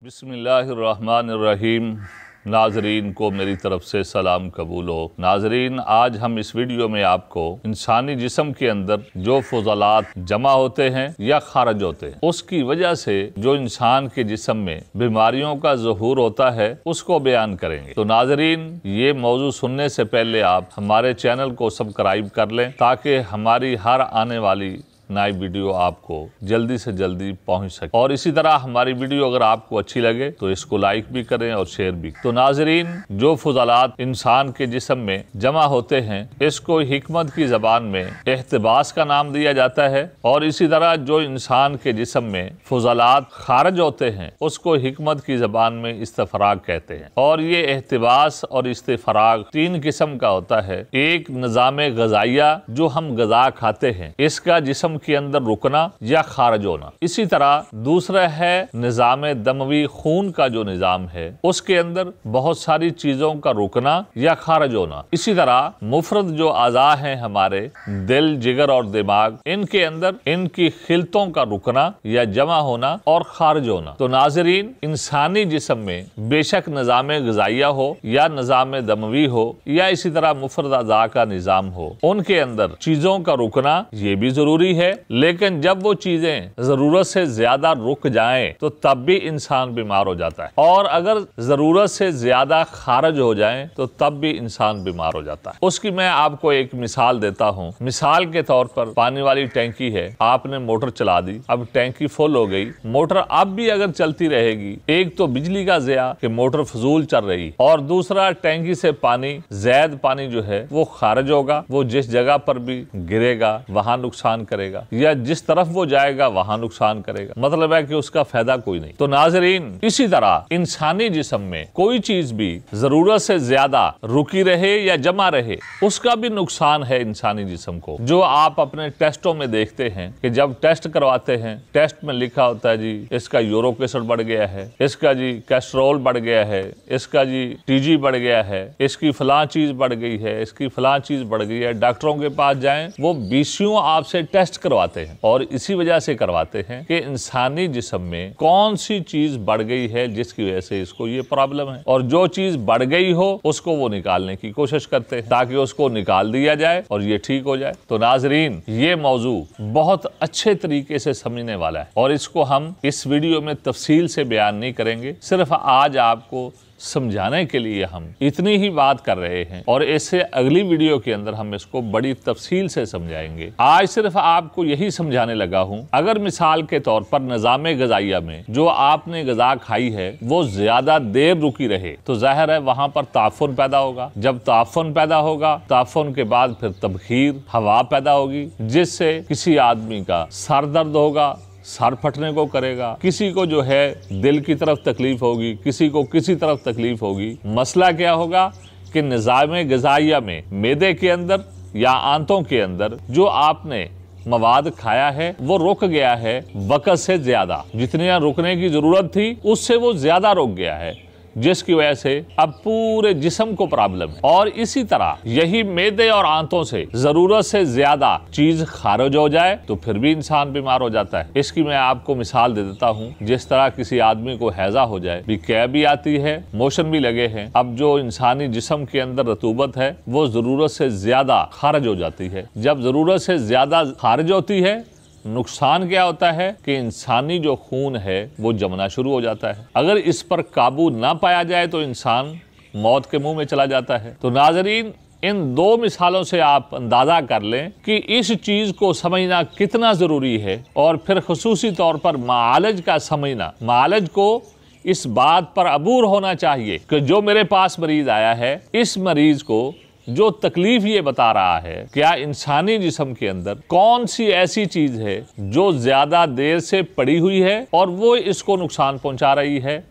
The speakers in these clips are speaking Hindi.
बिस्मिल्लाहिर्रहमानिर्रहीम। नाजरीन को मेरी तरफ से सलाम कबूल हो। नाजरीन, आज हम इस वीडियो में आपको इंसानी जिस्म के अंदर जो फुज़लात जमा होते हैं या खारिज होते हैं, उसकी वजह से जो इंसान के जिस्म में बीमारियों का ज़हूर होता है उसको बयान करेंगे। तो नाजरीन, ये मौजू सुनने से पहले आप हमारे चैनल को सब्सक्राइब कर लें ताकि हमारी हर आने वाली नई वीडियो आपको जल्दी से जल्दी पहुंच सके। और इसी तरह हमारी वीडियो अगर आपको अच्छी लगे तो इसको लाइक भी करें और शेयर भी। तो नाजरीन, जो फुज़लात इंसान के जिस्म में जमा होते हैं इसको हिकमत की ज़बान में एहतिबास का नाम दिया जाता है, और इसी तरह जो इंसान के जिस्म में फुज़लात खारिज होते हैं उसको हिकमत की ज़बान में इस्तफराग कहते हैं। और ये एहतिबास और इस्तफराग तीन किस्म का होता है। एक निज़ाम ग़िज़ाइया, जो हम ग़िज़ा खाते हैं, इसका जिस्म के अंदर रुकना या खारिज होना। इसी तरह दूसरा है निज़ाम दमवी, खून का जो निज़ाम है उसके अंदर बहुत सारी चीजों का रुकना या खारिज होना। इसी तरह मुफरद जो आज़ा हैं हमारे दिल, जिगर और दिमाग, इनके अंदर इनकी खिलतों का रुकना या जमा होना और खारिज होना। तो नाजरीन, इंसानी जिस्म में बेशक निज़ाम ग़िज़ाइया हो या निज़ाम दमवी हो या इसी तरह मुफरद आज़ा का निज़ाम हो, उनके अंदर चीजों का रुकना ये भी जरूरी है। लेकिन जब वो चीजें जरूरत से ज्यादा रुक जाएं तो तब भी इंसान बीमार हो जाता है, और अगर जरूरत से ज्यादा खारिज हो जाएं तो तब भी इंसान बीमार हो जाता है। उसकी मैं आपको एक मिसाल देता हूँ। मिसाल के तौर पर पानी वाली टैंकी है, आपने मोटर चला दी, अब टैंकी फुल हो गई। मोटर अब भी अगर चलती रहेगी, एक तो बिजली का ज़िया कि मोटर फजूल चल रही, और दूसरा टैंकी से पानी, ज़ैद पानी जो है वो खारिज होगा। वो जिस जगह पर भी गिरेगा वहां नुकसान करेगा, या जिस तरफ वो जाएगा वहां नुकसान करेगा। मतलब है कि उसका फायदा कोई नहीं। तो नाजरीन, इसी तरह इंसानी जिस्म में कोई चीज भी जरूरत से ज्यादा रुकी रहे या जमा रहे उसका भी नुकसान है इंसानी जिस्म को। जो आप अपने टेस्टों में देखते हैं कि जब टेस्ट करवाते हैं, टेस्ट में लिखा होता है जी इसका यूरिक एसिड बढ़ गया है, इसका जी कोलेस्ट्रॉल बढ़ गया है, इसका जी टीजी बढ़ गया है, इसकी फलां चीज बढ़ गई है, इसकी फलां चीज बढ़ गई है। डॉक्टरों के पास जाएं, वो बीसियों आपसे टेस्ट करवाते हैं, और इसी वजह से करवाते हैं कि इंसानी जिस्म में कौन सी चीज बढ़ गई है जिसकी वजह से इसको ये प्रॉब्लम है, और जो चीज बढ़ गई हो उसको वो निकालने की कोशिश करते हैं ताकि उसको निकाल दिया जाए और ये ठीक हो जाए। तो नाजरीन, ये मौजू बहुत अच्छे तरीके से समझने वाला है, और इसको हम इस वीडियो में तफसील से बयान नहीं करेंगे। सिर्फ आज आपको समझाने के लिए हम इतनी ही बात कर रहे हैं, और इससे अगली वीडियो के अंदर हम इसको बड़ी तफसील से समझाएंगे। आज सिर्फ आपको यही समझाने लगा हूं। अगर मिसाल के तौर पर निज़ाम ग़िज़ाइया में जो आपने ग़िज़ा खाई है वो ज्यादा देर रुकी रहे तो जाहिर है वहां पर ताफ़ुन पैदा होगा। जब ताफ़ुन पैदा होगा, ताफ़ुन के बाद फिर तबखीर, हवा पैदा होगी, जिससे किसी आदमी का सर दर्द होगा, सर फटने को करेगा, किसी को जो है दिल की तरफ तकलीफ होगी, किसी को किसी तरफ तकलीफ होगी। मसला क्या होगा कि निज़ाम ग़िज़ाइया में मैदे के अंदर या आंतों के अंदर जो आपने मवाद खाया है वो रुक गया है वक़्त से ज्यादा। जितनी रुकने की जरूरत थी उससे वो ज्यादा रुक गया है, जिसकी वजह से अब पूरे जिस्म को प्रॉब्लम है। और इसी तरह यही मैदे और आंतों से जरूरत से ज्यादा चीज खारिज हो जाए तो फिर भी इंसान बीमार हो जाता है। इसकी मैं आपको मिसाल दे देता हूँ। जिस तरह किसी आदमी को हैजा हो जाए, भी कैब भी आती है, मोशन भी लगे हैं, अब जो इंसानी जिस्म के अंदर रतूबत है वो जरूरत से ज्यादा खारिज हो जाती है। जब जरूरत से ज्यादा खारिज होती है, नुकसान क्या होता है कि इंसानी जो खून है वो जमना शुरू हो जाता है। अगर इस पर काबू ना पाया जाए तो इंसान मौत के मुंह में चला जाता है। तो नाजरीन, इन दो मिसालों से आप अंदाजा कर लें कि इस चीज को समझना कितना जरूरी है, और फिर खुसूसी तौर पर मालज का समझना। मालज को इस बात पर अबूर होना चाहिए कि जो मेरे पास मरीज आया है, इस मरीज को जो तकलीफ ये बता रहा है, क्या इंसानी जिस्म के अंदर कौन सी ऐसी चीज है जो ज्यादा देर से पड़ी हुई है और वो इसको नुकसान पहुंचा रही है,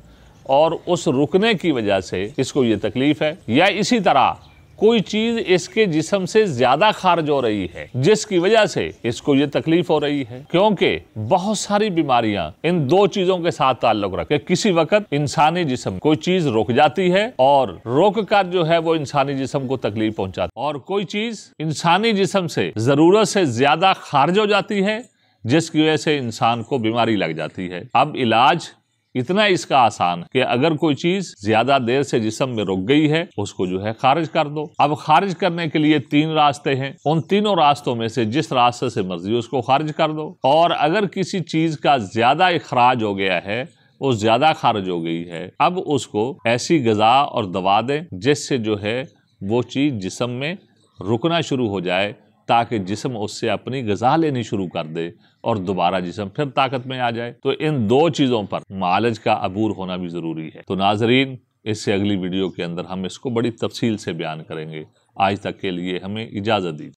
और उस रुकने की वजह से इसको ये तकलीफ है, या इसी तरह कोई चीज इसके जिस्म से ज्यादा खारिज हो रही है जिसकी वजह से इसको ये तकलीफ हो रही है। क्योंकि बहुत सारी बीमारियां इन दो चीजों के साथ ताल्लुक रखते। किसी वक्त इंसानी जिस्म कोई चीज रुक जाती है और रुक कर जो है वो इंसानी जिस्म को तकलीफ पहुंचाती है, और कोई चीज इंसानी जिस्म से जरूरत से ज्यादा खारिज हो जाती है जिसकी वजह से इंसान को बीमारी लग जाती है। अब इलाज इतना इसका आसान कि अगर कोई चीज ज्यादा देर से जिस्म में रुक गई है उसको जो है खारिज कर दो। अब खारिज करने के लिए 3 रास्ते हैं, उन तीनों रास्तों में से जिस रास्ते से मर्जी उसको खारिज कर दो। और अगर किसी चीज का ज्यादा इखराज हो गया है, वो ज्यादा खारिज हो गई है, अब उसको ऐसी ग़िज़ा और दवा दें जिससे जो है वो चीज जिस्म में रुकना शुरू हो जाए, ताकि जिस्म उससे अपनी ग़िज़ा लेनी शुरू कर दे और दोबारा जिस्म फिर ताकत में आ जाए। तो इन 2 चीज़ों पर मालिज का अबूर होना भी ज़रूरी है। तो नाज़रीन, इससे अगली वीडियो के अंदर हम इसको बड़ी तफसील से बयान करेंगे। आज तक के लिए हमें इजाज़त दीजिए।